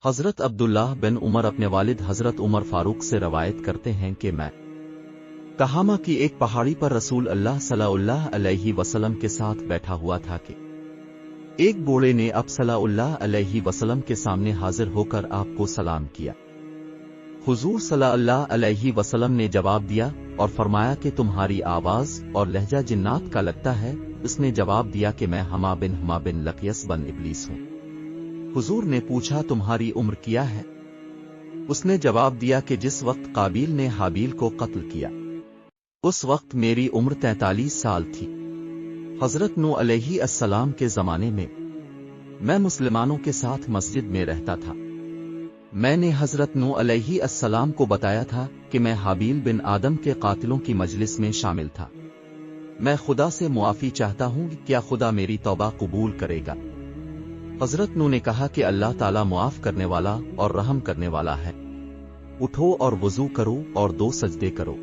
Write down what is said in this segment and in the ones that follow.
حضرت عبداللہ بن عمر اپنے والد حضرت عمر فاروق سے روایت کرتے ہیں کہ میں تہامہ کی ایک پہاڑی پر رسول اللہ صلی اللہ علیہ وسلم کے ساتھ بیٹھا ہوا تھا کہ ایک بوڑھے نے اب صلی اللہ علیہ وسلم کے سامنے حاضر ہو کر آپ کو سلام کیا۔ حضور صلی اللہ علیہ وسلم نے جواب دیا اور فرمایا کہ تمہاری آواز اور لہجہ جنات کا لگتا ہے۔ اس نے جواب دیا کہ میں حما بن لقیس بن ابلیس ہوں۔ حضور نے پوچھا تمہاری عمر کیا ہے؟ اس نے جواب دیا کہ جس وقت قابیل نے حابیل کو قتل کیا اس وقت میری عمر 43 سال تھی۔ حضرت نوح علیہ السلام کے زمانے میں مسلمانوں کے ساتھ مسجد میں رہتا تھا۔ میں نے حضرت نوح علیہ السلام کو بتایا تھا کہ میں حابیل بن آدم کے قاتلوں کی مجلس میں شامل تھا۔ میں خدا سے معافی چاہتا ہوں، کیا خدا میری توبہ قبول کرے گا؟ حضرت نوح نے کہا کہ اللہ تعالیٰ معاف کرنے والا اور رحم کرنے والا ہے، اٹھو اور وضو کرو اور 2 سجدے کرو۔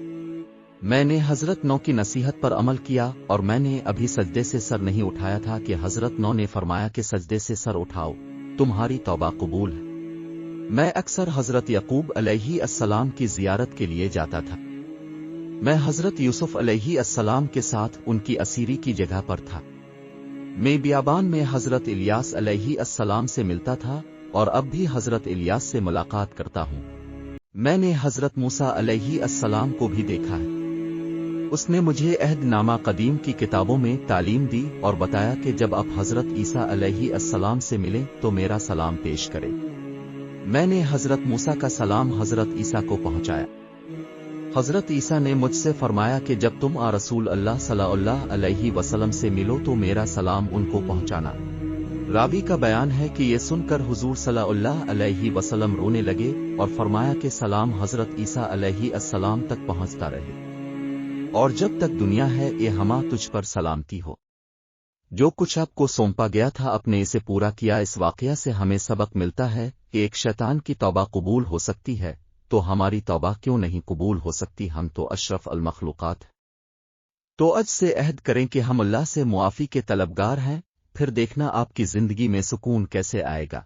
میں نے حضرت نوح کی نصیحت پر عمل کیا اور میں نے ابھی سجدے سے سر نہیں اٹھایا تھا کہ حضرت نوح نے فرمایا کہ سجدے سے سر اٹھاؤ، تمہاری توبہ قبول ہے۔ میں اکثر حضرت یعقوب علیہ السلام کی زیارت کے لیے جاتا تھا۔ میں حضرت یوسف علیہ السلام کے ساتھ ان کی اسیری کی جگہ پر تھا۔ میں بیابان میں حضرت الیاس علیہ السلام سے ملتا تھا اور اب بھی حضرت الیاس سے ملاقات کرتا ہوں۔ میں نے حضرت موسیٰ علیہ السلام کو بھی دیکھا ہے۔ اس نے مجھے عہد نامہ قدیم کی کتابوں میں تعلیم دی اور بتایا کہ جب آپ حضرت عیسیٰ علیہ السلام سے ملیں تو میرا سلام پیش کریں۔ میں نے حضرت موسیٰ کا سلام حضرت عیسیٰ کو پہنچایا۔ حضرت عیسیٰ نے مجھ سے فرمایا کہ جب تم رسول اللہ صلی اللہ علیہ وسلم سے ملو تو میرا سلام ان کو پہنچانا۔ راوی کا بیان ہے کہ یہ سن کر حضور صلی اللہ علیہ وسلم رونے لگے اور فرمایا کہ سلام حضرت عیسیٰ علیہ السلام تک پہنچتا رہے اور جب تک دنیا ہے یہ ہما تجھ پر سلامتی ہو۔ جو کچھ آپ کو سونپا گیا تھا اپنے اسے پورا کیا۔ اس واقعہ سے ہمیں سبق ملتا ہے کہ ایک شیطان کی توبہ قبول ہو سکتی ہے تو ہماری توبہ کیوں نہیں قبول ہو سکتی؟ ہم تو اشرف المخلوقات ہیں۔ تو آج سے عہد کریں کہ ہم اللہ سے معافی کے طلبگار ہیں، پھر دیکھنا آپ کی زندگی میں سکون کیسے آئے گا۔